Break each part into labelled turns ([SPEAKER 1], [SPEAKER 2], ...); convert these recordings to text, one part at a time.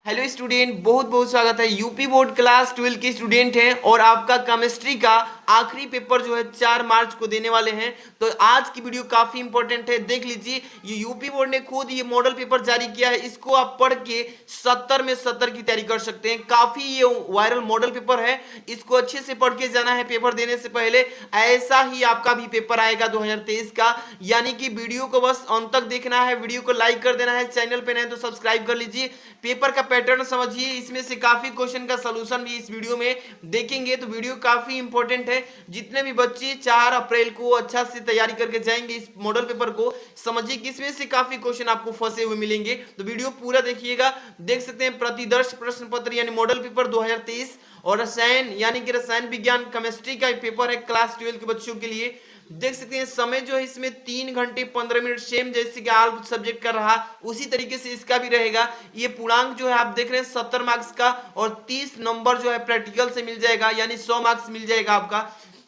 [SPEAKER 1] Hello student, बहुत बहुत स्वागत है। यूपी बोर्ड क्लास 12 के स्टूडेंट हैं और आपका केमिस्ट्री का आखिरी पेपर जो है 4 मार्च को देने वाले हैं। तो आज की वीडियो काफी इंपॉर्टेंट है, देख लीजिए। ये यूपी बोर्ड ने खुद ये मॉडल पेपर जारी किया है, इसको आप पढ़ के 70 में 70 की तैयारी कर सकते हैं। काफी ये वायरल मॉडल पेपर है, इसको अच्छे से पढ़ के जाना है पेपर देने से पहले। ऐसा ही आपका भी पेपर आएगा 2023 का, यानी कि वीडियो को बस अंत तक देखना है, वीडियो को लाइक कर देना है, चैनल पे नए तो सब्सक्राइब कर लीजिए। पेपर का पैटर्न समझिए, इसमें से काफी क्वेश्चन का सलूशन भी इस वीडियो में देखेंगे, तो वीडियो काफी इंपॉर्टेंट है। जितने भी बच्चे 4 अप्रैल को अच्छा से तैयारी करके जाएंगे इस मॉडल पेपर को, समझिए कि इसमें से काफी क्वेश्चन आपको फंसे हुए मिलेंगे, तो वीडियो पूरा देखिएगा। देख सकते हैं प्रतिदर्श प्रश्न पत्र यानी मॉडल पेपर 2023 और रसायन यानी कि रसायन विज्ञान केमिस्ट्री का पेपर है क्लास 12 के बच्चों के लिए। देख सकते हैं समय जो है इसमें 3 घंटे 15 मिनट, सेम जैसे कि आल सब्जेक्ट का रहा उसी तरीके से इसका भी रहेगा। ये पूर्णांक जो है आप देख रहे हैं 70 मार्क्स का और 30 नंबर जो है प्रैक्टिकल से मिल जाएगा, यानी 100 मार्क्स मिल जाएगा आपका।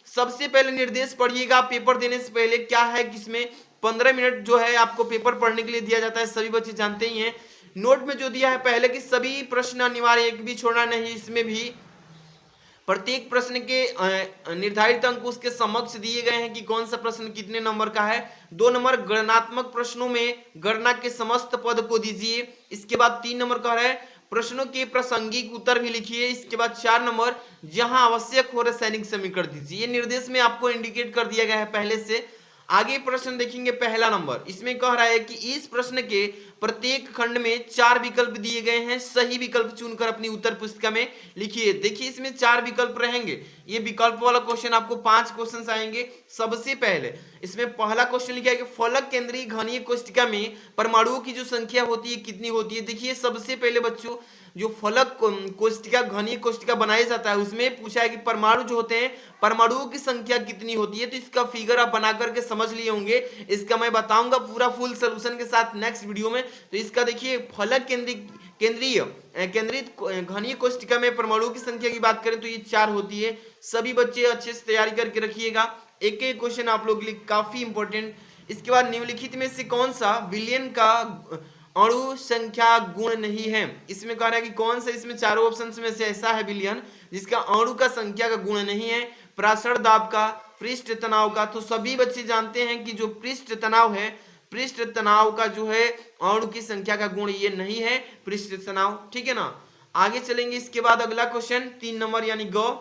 [SPEAKER 1] सबसे पहले निर्देश पढ़िएगा पेपर देने से पहले, क्या है कि इसमें 15 मिनट जो है आपको पेपर पढ़ने के लिए दिया जाता है, सभी बच्चे जानते ही हैं। नोट में जो दिया है पहले कि सभी प्रश्न अनिवार्य, एक भी छोड़ना नहीं। इसमें भी प्रत्येक प्रश्न के निर्धारित अंक उसके समक्ष दिए गए हैं कि कौन सा प्रश्न कितने नंबर का है। 2 नंबर गणनात्मक प्रश्नों में गणना के समस्त पद को दीजिए। इसके बाद 3 नंबर कह रहा है प्रश्नों के प्रासंगिक उत्तर भी लिखिए। इसके बाद 4 नंबर जहां आवश्यक हो रासायनिक समीकरण दीजिए। ये निर्देश में आपको इंडिकेट कर दिया गया है पहले से। आगे प्रश्न देखेंगे, पहला नंबर इसमें कह रहा है कि इस प्रश्न के प्रत्येक खंड में 4 विकल्प दिए गए हैं, सही विकल्प चुनकर अपनी उत्तर पुस्तिका में लिखिए। देखिए इसमें 4 विकल्प रहेंगे, ये विकल्प वाला क्वेश्चन आपको 5 क्वेश्चन आएंगे। सबसे पहले इसमें पहला क्वेश्चन लिखा है कि फलक केंद्रीय घनीय कोष्टिका में परमाणुओं की जो संख्या होती है कितनी होती है। देखिए सबसे पहले बच्चों जो फलक कोष्टिका घनीय कोष्टिका बनाया जाता है उसमें पूछा है कि परमाणु जो होते हैं परमाणुओं की संख्या कितनी होती है। तो इसका फिगर आप बना करके समझ लिए होंगे, इसका मैं बताऊंगा पूरा फुल सॉल्यूशन के साथ नेक्स्ट वीडियो में। तो इसका देखिए फलक केंद्रित घनीय कोष्टिका में परमाणुओं की संख्या की बात करें तो ये 4 होती है। सभी बच्चे अच्छे से तैयारी करके रखिएगा, एक एक क्वेश्चन आप लोग के लिए काफी इंपॉर्टेंट। इसके बाद निम्नलिखित में से कौन सा विलियन का अणु संख्या गुण नहीं है। इसमें कह रहा है कि कौन सा इसमें चारों ऑप्शन में से ऐसा है विलियन जिसका अणु का संख्या का गुण नहीं है। प्रासरण दाब का, पृष्ठ तनाव का, तो सभी बच्चे जानते हैं कि जो पृष्ठ तनाव है, पृष्ठ तनाव का जो है अणु की संख्या का गुण ये नहीं है पृष्ठ तनाव, ठीक है ना। आगे चलेंगे, इसके बाद अगला क्वेश्चन 3 नंबर यानी ग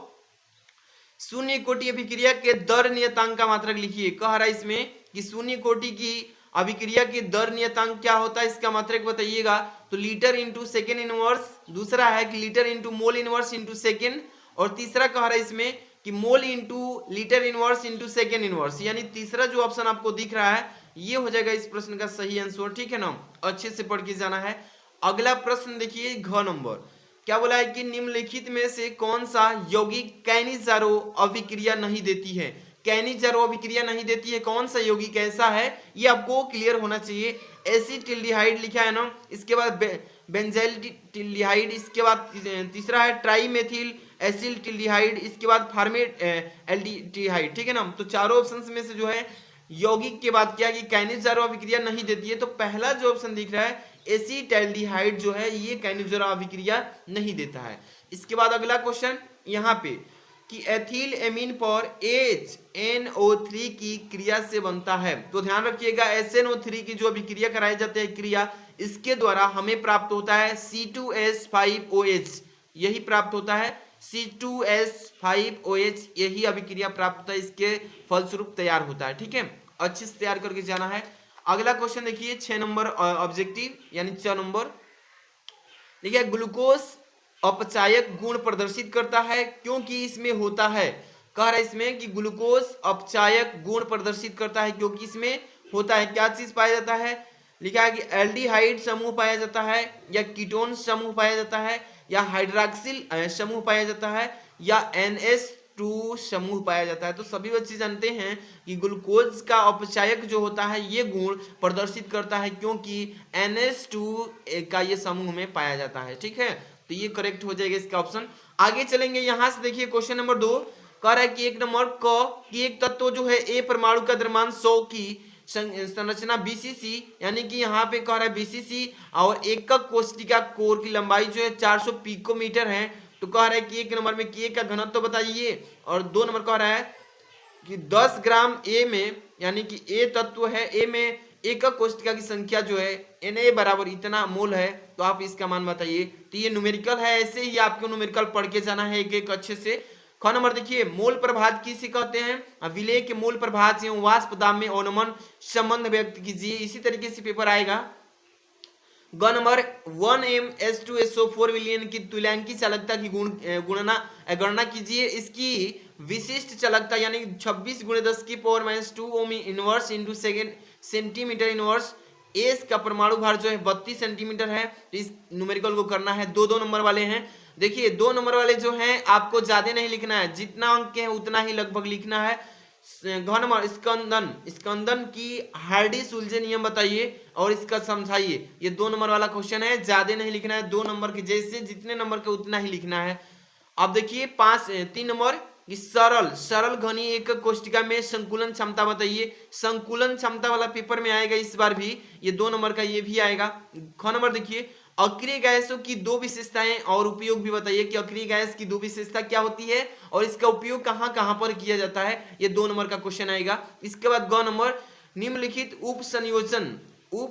[SPEAKER 1] शून्य कोटि अभिक्रिया के दर नियतांक का मात्रक लिखिए। कह रहा है इसमें कि शून्य कोटि की अभिक्रिया की दर नियतांक क्या होता है, इसका मात्रक बताइएगा। तो लीटर इंटू सेकेंड इनवर्स, दूसरा है कि litre into mole inverse into second, और तीसरा कह रहा है इसमें कि mole into litre inverse into second inverse, यानी तीसरा जो ऑप्शन आपको दिख रहा है ये हो जाएगा इस प्रश्न का सही आंसर, ठीक है ना। अच्छे से पढ़ के जाना है। अगला प्रश्न देखिए घ नंबर, क्या बोला है कि निम्नलिखित में से कौन सा यौगिक कैनिजारो अभिक्रिया नहीं देती है। कैनिजारो अभिक्रिया नहीं देती है, कौन सा यौगिक ऐसा है ये आपको क्लियर होना चाहिए। एसिटिल्डिहाइड लिखा है ना, इसके बाद बेंजाइलडिहाइड, इसके बाद तीसरा है ट्राइमेथिल एसिटिल्डिहाइड, इसके बाद फार्मेल्डिहाइड, ठीक है ना। तो चारों ऑप्शन में से जो है यौगिक के बाद क्या कि कैनिजारो अभिक्रिया नहीं देती है, तो पहला जो ऑप्शन दिख रहा है एसिटाल्डिहाइड जो है ये कैनिजारो अभिक्रिया नहीं देता है। इसके बाद अगला क्वेश्चन यहाँ पे कि एथिल एमीन पर HNO3 की क्रिया से बनता है। तो ध्यान रखिएगा SNO3 की जो अभिक्रिया कराई जाती है क्रिया, इसके द्वारा हमें प्राप्त होता है C2H5OH, यही प्राप्त होता है C2H5OH, यही अभिक्रिया प्राप्त होता है, इसके फलस्वरूप तैयार होता है, ठीक है। अच्छे से तैयार करके जाना है। अगला क्वेश्चन देखिए 6 नंबर ऑब्जेक्टिव यानी 6 नंबर, देखिए ग्लूकोज अपचायक गुण प्रदर्शित करता है क्योंकि इसमें होता है। कह रहा है इसमें कि ग्लूकोज अपचायक गुण प्रदर्शित करता है क्योंकि इसमें होता है। क्या चीज पाया जाता है, लिखा है कि एल्डिहाइड समूह पाया जाता है, या कीटोन समूह पाया जाता है, या हाइड्रॉक्सिल समूह पाया जाता है, या NH2 समूह पाया जाता है। तो सभी बच्चे जानते हैं कि ग्लूकोज का अपचायक जो होता है ये गुण प्रदर्शित करता है क्योंकि NH2 का ये समूह में पाया जाता है, ठीक है। तो ये करेक्ट हो जाएगा इसका ऑप्शन। आगे चलेंगे, यहां से देखिए क्वेश्चन नंबर 2 कह रहा है कि 1 नंबर क कि एक तत्व जो है ए परमाणु का द्रव्यमान 100 की संरचना बीसीसी, यानी कि यहाँ पे कह रहा है बीसीसी, और एकक कोशिका कोर की लंबाई जो है 400 पिकोमीटर है। तो कह रहा है कि एक नंबर में के का घनत्व तो बताइए, और 2 नंबर कह रहा है कि 10 ग्राम ए में, यानी कि ए तत्व है, ए में एकक कोशिका की संख्या जो है Na बराबर इतना मोल है, तो आप इसका मान बताइए। तो ये न्यूमेरिकल है, ऐसे ही आपको न्यूमेरिकल पढ़ के जाना है एक एक अच्छे से। ख नंबर देखिए, मोल प्रभात किसे कहते हैं? विलेय के मोल प्रभात से वाष्प दाब में अवनमन संबंध व्यक्त कीजिए। इसी तरीके से पेपर आएगा। ग नंबर 1m(H2SO4) विलयन की तुल्यांकी चालकता की गणना कीजिए। इसकी विशिष्ट चालकता यानी 26 × 10⁻² ohm inverse into second centimetre inverse. S का परमाणु भार जो है 32 सेंटीमीटर है। तो इस न्यूमेरिकल को करना है। 2-2 नंबर वाले हैं। देखिए 2 नंबर वाले जो हैं आपको ज्यादा नहीं लिखना है, जितना अंक है उतना ही लगभग लिखना है। घ नंबर स्कंदन की हार्डी सुलझे नियम बताइए और इसका समझाइए। ये 2 नंबर वाला क्वेश्चन है, ज्यादा नहीं लिखना है, 2 नंबर के जैसे जितने नंबर के उतना ही लिखना है। अब देखिए 3 नंबर सरल घनीय एकक कोशिका में संकुलन क्षमता बताइए। संकुलन क्षमता वाला पेपर में आएगा इस बार भी, ये 2 नंबर का ये भी आएगा। ख नंबर देखिए, अक्रिय गैसों की 2 विशेषताएं और उपयोग भी बताइए कि अक्रिय गैस की 2 विशेषता क्या होती है और इसका उपयोग कहां कहां पर किया जाता है। ये 2 नंबर का क्वेश्चन आएगा। इसके बाद ग नंबर, निम्नलिखित उप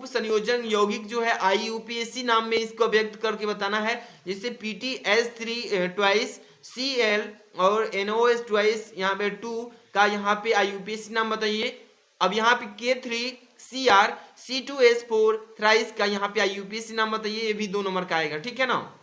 [SPEAKER 1] संयोजन यौगिक जो है IUPAC नाम में इसको व्यक्त करके बताना है। जैसे PTH3 ट्वाइस Cl और NOS ट्वाइस यहाँ पे 2 का यहाँ पे IUPAC नाम बताइए। अब यहाँ पे K3Cr C2S4 थ्राइस का यहाँ पे IUPAC नाम बताइए। ये भी 2 नंबर का आएगा, ठीक है ना।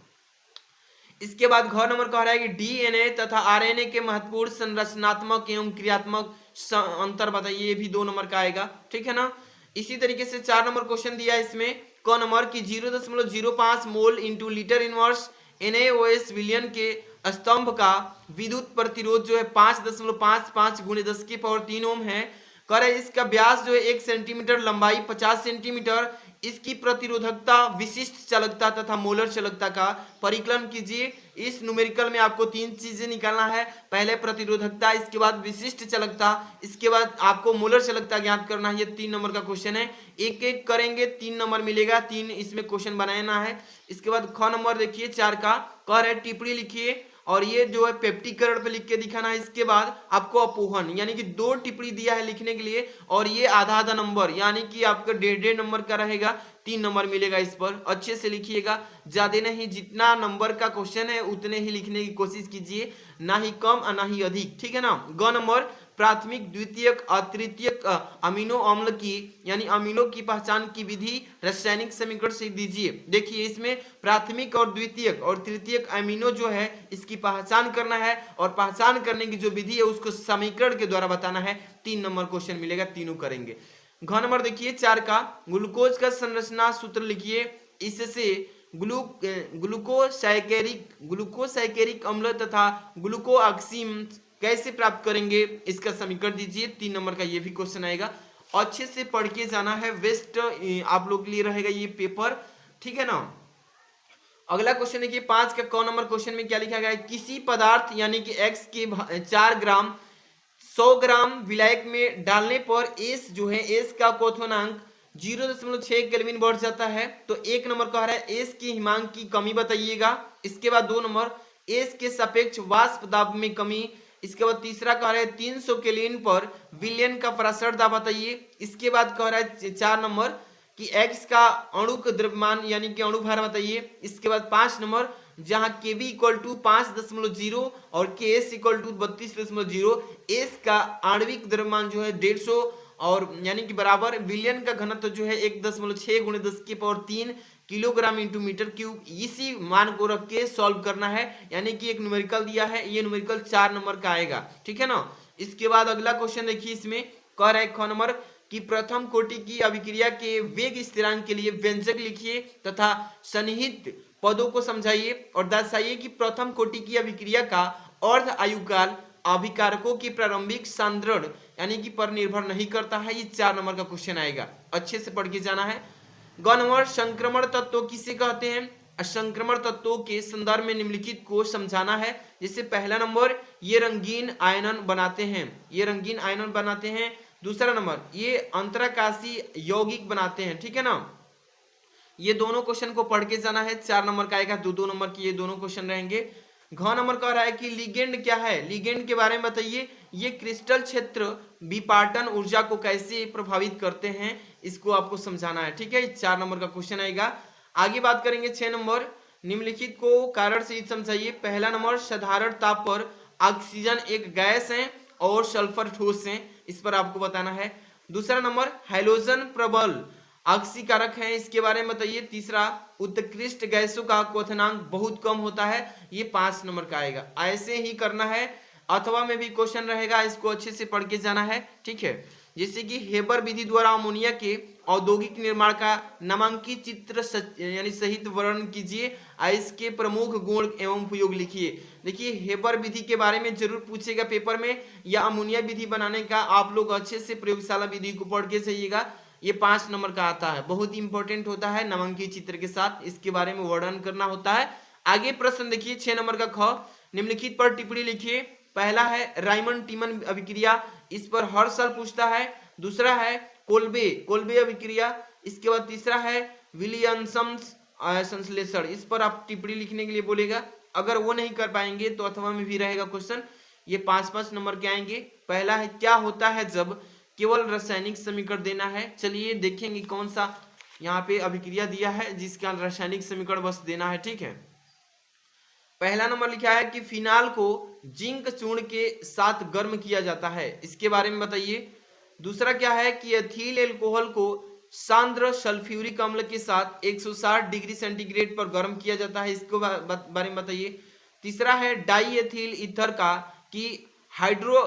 [SPEAKER 1] इसके बाद घ नंबर कह रहा है कि DNA तथा RNA के महत्वपूर्ण संरचनात्मक एवं क्रियात्मक अंतर बताइए। ये भी 2 नंबर का आएगा, ठीक है ना। इसी तरीके से 4 नंबर क्वेश्चन दिया है इसमें। क नंबर की 0.05 mole into litre inverse NaOH विलयन के स्तंभ का विद्युत प्रतिरोध जो है 5.55 × 10⁻³ ओम है। करे इसका व्यास जो है 1 सेंटीमीटर, लंबाई 50 सेंटीमीटर। इसकी प्रतिरोधकता, विशिष्ट चालकता तथा मोलर चालकता का परिकलन कीजिए। इस न्यूमेरिकल में आपको 3 चीजें निकालना है। पहले प्रतिरोधकता, इसके बाद विशिष्ट चालकता, इसके बाद आपको मोलर चालकता ज्ञात करना है। ये 3 नंबर का क्वेश्चन है, एक एक करेंगे 3 नंबर मिलेगा, 3 इसमें क्वेश्चन बनाना है। इसके बाद ख नंबर देखिए 4 का कह रहे टिप्पणी लिखिए और ये जो है पेप्टीकरण पे लिख के दिखाना है। इसके बाद आपको अपोहन यानी कि 2 टिप्पणी दिया है लिखने के लिए और ये आधा नंबर यानी कि आपका 1.5 नंबर का रहेगा, 3 नंबर मिलेगा। इस पर अच्छे से लिखिएगा, ज्यादा नहीं, जितना नंबर का क्वेश्चन है उतने ही लिखने की कोशिश कीजिए, ना ही कम और ना ही अधिक, ठीक है ना। ग नंबर, प्राथमिक, द्वितीयक, अतृतीयक अमीनो अम्ल की यानी अमीनो की पहचान की विधि रासायनिक समीकरण से दीजिए। देखिए इसमें प्राथमिक और द्वितीयक और तृतीयक अमीनो जो है इसकी पहचान करना है और पहचान करने की जो विधि है उसको समीकरण के द्वारा बताना है। 3 नंबर क्वेश्चन मिलेगा, तीनों करेंगे। घ नंबर देखिए 4 का ग्लूकोज का संरचना सूत्र लिखिए। इससे ग्लूकोसैकेरिक अम्ल तथा ग्लूकोऑक्सीम कैसे प्राप्त करेंगे, इसका समीकरण दीजिए। 3 नंबर का ये भी क्वेश्चन आएगा, अच्छे से पढ़ के जाना है। वेस्ट आप लोग के लिए रहेगा ये पेपर, ठीक है ना। अगला क्वेश्चन देखिए 5 का क नंबर क्वेश्चन में क्या लिखा गया है। किसी पदार्थ यानी कि X के 4 ग्राम 100 ग्राम विलायक में डालने पर एस जो है, एस का क्वथनांक 0.6 केल्विन बढ़ जाता है। तो 1 नंबर कह रहा है एस की हिमांक की कमी बताइएगा। इसके बाद 2 नंबर, एस के सापेक्ष वाष्प दाब में कमी। इसके बाद तीसरा कह रहा है 300 केल्विन पर विलयन का प्रसारण दाब बताइए। इसके बाद कह रहा है 4 नंबर कि X का अणुक द्रव्यमान यानी कि अणु भार बताइए। इसके बाद 5 नंबर, जहां Kb = 5.0 और Ks = 32.0, एस का आणविक द्रव्यमान जो है 150 और यानी कि बराबर विलयन का घनत्व जो है 1.6 × 10⁻³ किलोग्राम इंटू मीटर क्यूब। इसी मान को रख के सॉल्व करना है, यानी कि एक न्यूमेरिकल दिया है, ये न्यूमेरिकल 4 नंबर का आएगा, ठीक है ना। इसके बाद अगला क्वेश्चन देखिए, इसमें कह रहा है ख नंबर कि प्रथम कोटि की अभिक्रिया के वेग स्थिरांक के लिए व्यंजक लिखिए तथा सन्निहित पदों को समझाइए और दर्शाइए कि प्रथम कोटि की अभिक्रिया का अर्ध आयुकाल अभिकारकों की प्रारंभिक सांद्रण यानी कि पर निर्भर नहीं करता है। ये 4 नंबर का क्वेश्चन आएगा, अच्छे से पढ़ के जाना है। ग नंबर, संक्रमण तत्व किसे कहते हैं। संक्रमण तत्वों के संदर्भ में निम्नलिखित को समझाना है। जैसे पहला नंबर, ये रंगीन आयनन बनाते हैं, ये रंगीन आयनन बनाते हैं। दूसरा नंबर ये अंतरकाशी यौगिक बनाते हैं, ठीक है ना। ये दोनों क्वेश्चन को पढ़ के जाना है। 4 नंबर का आएगा, 2-2 नंबर की ये दोनों क्वेश्चन रहेंगे। घ नंबर कह रहा है कि लिगेंड क्या है, लिगेंड के बारे में बताइए। ये क्रिस्टल क्षेत्र विपाटन ऊर्जा को कैसे प्रभावित करते हैं, इसको आपको समझाना है, ठीक है। 4 नंबर का क्वेश्चन आएगा। आगे बात करेंगे 6 नंबर, निम्नलिखित को कारण सहित समझाइए। पहला नंबर साधारण ताप पर ऑक्सीजन एक गैस है और सल्फर ठोस है, इस पर आपको बताना है। दूसरा नंबर हैलोजन प्रबल ऑक्सीकारक है, इसके बारे में बताइए। तीसरा उत्कृष्ट गैसों का क्वथनांक बहुत कम होता है, ये 5 नंबर का आएगा। ऐसे ही करना है, अथवा में भी क्वेश्चन रहेगा, इसको अच्छे से पढ़ के जाना है, ठीक है। जैसे कि हेबर विधि द्वारा अमोनिया के औद्योगिक निर्माण का नामांकित चित्र यानी सहित वर्णन कीजिए, इसके प्रमुख गुण एवं उपयोग लिखिए। देखिए हेबर विधि के बारे में जरूर पूछेगा पेपर में, या अमोनिया विधि बनाने का आप लोग अच्छे से प्रयोगशाला विधि को पढ़ के जाइएगा। ये 5 नंबर का आता है, बहुत इंपॉर्टेंट होता है, नामांकित चित्र के साथ इसके बारे में वर्णन करना होता है। आगे प्रश्न देखिए 6 नंबर का ख, निम्नलिखित पर टिप्पणी लिखिए। पहला है रायमन टीमन अभिक्रिया, इस पर हर साल पूछता है। दूसरा है कोल्बे कोल्बे अभिक्रिया, इसके बाद तीसरा है विलियमसन्स संश्लेषण, इस पर आप टिप्पणी लिखने के लिए बोलेगा। अगर वो नहीं कर पाएंगे तो अथवा में भी रहेगा क्वेश्चन। ये 5-5 नंबर के आएंगे। पहला है क्या होता है जब केवल रासायनिक समीकरण देना है। चलिए देखेंगे कौन सा यहाँ पे अभिक्रिया दिया है जिसका रासायनिक समीकरण बस देना है, ठीक है। पहला नंबर लिखा है कि फिनाल को जिंक चूर्ण के साथ गर्म किया जाता है, इसके बारे में बताइए। दूसरा क्या है कि एथिल एल्कोहल को सांद्र सल्फ्यूरिक अम्ल के साथ 160 डिग्री सेंटीग्रेड पर गर्म किया जाता है, इसको बारे में बताइए। तीसरा है डाई एथिल ईथर का कि हाइड्रो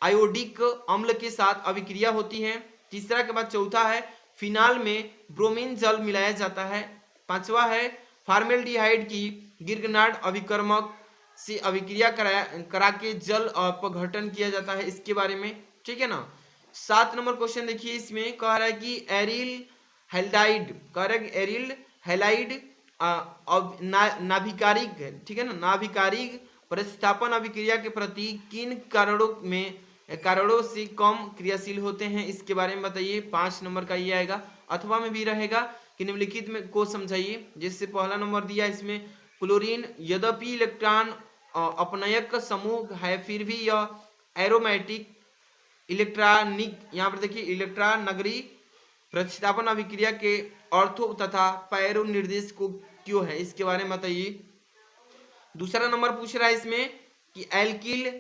[SPEAKER 1] आयोडिक अम्ल के साथ अभिक्रिया होती है। तीसरा के बाद चौथा है फिनाल में ब्रोमीन जल मिलाया जाता है। पांचवा है फार्मेल्डिहाइड की गिर्गनार्ड अभिकर्मक से अभिक्रिया करा के जल अपघटन किया जाता है, इसके बारे में, ठीक है ना। 7 नंबर क्वेश्चन देखिए, इसमें कह रहा है कि एरिल हेल्डाइड कह रहा है कि एरिल हेलाइड नाभिकारिक, ठीक है ना, नाभिकारिक प्रतिस्थापन अभिक्रिया के प्रति किन कारणों से कम क्रियाशील होते हैं, इसके बारे में बताइए। 5 नंबर का ये आएगा। अथवा में भी रहेगा कि निम्नलिखित में को समझाइए। जैसे पहला नंबर दिया इसमें क्लोरीन यद्यपि इलेक्ट्रॉन अपनयक समूह है फिर भी यह एरोमेटिक इलेक्ट्रॉनिक, यहाँ पर देखिए इलेक्ट्रॉन नगरी प्रतिस्थापन अभिक्रिया के ऑर्थो तथा पैरो निर्देश को क्यों है, इसके बारे में बताइए। दूसरा नंबर पूछ रहा है इसमें कि एल्किल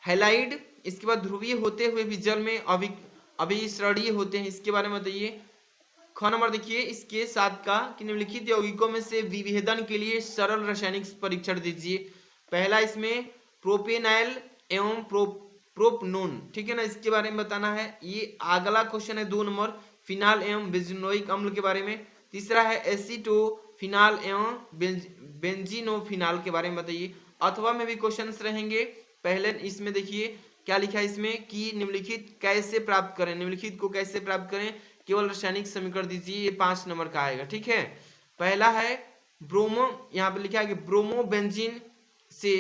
[SPEAKER 1] हैलाइड, इसके बाद ध्रुवीय होते हुए भी जल में अभिसरणीय होते हैं, इसके बारे में बताइए। ख नंबर देखिए इसके साथ का कि निम्नलिखित यौगिकों में से विभेदन के लिए सरल रासायनिक परीक्षण दीजिए। पहला इसमें प्रोपेनाइल एवं प्रोपनोन, ठीक है ना, इसके बारे में बताना है। ये अगला क्वेश्चन है 2 नंबर फिनाल एवं बेंजीनोइक अम्ल के बारे में। तीसरा है एसीटोफिनाल एवं बेंजीनोफिनाल के बारे में बताइए। अथवा में भी क्वेश्चंस रहेंगे। पहले इसमें देखिए क्या लिखा है इसमें कि निम्नलिखित कैसे प्राप्त करें, निम्नलिखित को कैसे प्राप्त करें, केवल रासायनिक समीकरण दीजिए, ये 5 नंबर का आएगा, ठीक है। पहला है ब्रोमो, यहाँ पे लिखा है कि ब्रोमो बेंजीन से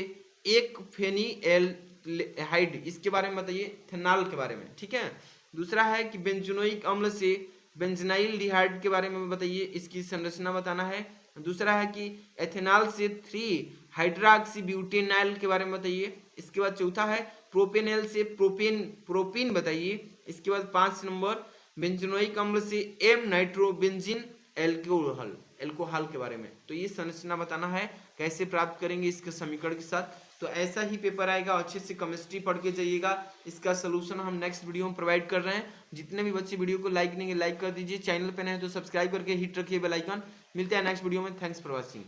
[SPEAKER 1] एक फेनीएल्डिहाइड, इसके बारे में बताइए, फेनॉल के बारे में, ठीक है। दूसरा है कि बेंजोनोइक अम्ल से बेंजनाइलडिहाइड के बारे में बताइए, इसकी संरचना बताना है। दूसरा है कि एथेनॉल से 3 हाइड्रोक्सीब्यूटेनाइल के बारे में बताइए। इसके बाद चौथा है प्रोपेनेल से प्रोपीन बताइए। इसके बाद 5 नंबर बेंजोनोइक अम्ल से एम नाइट्रोबेंजीन एल्कोहल के बारे में। तो ये संरचना बताना है, कैसे प्राप्त करेंगे इसके समीकरण के साथ। तो ऐसा ही पेपर आएगा, अच्छे से केमिस्ट्री पढ़ के जाइएगा। इसका सोल्यूशन हम नेक्स्ट वीडियो में प्रोवाइड कर रहे हैं। जितने भी बच्चे वीडियो को लाइक नहीं लाइक कर दीजिए, चैनल पे नए हैं तो सब्सक्राइब करके हिट रखिए बेल आइकन। मिलते हैं नेक्स्ट वीडियो में, थैंक्स फॉर वॉचिंग।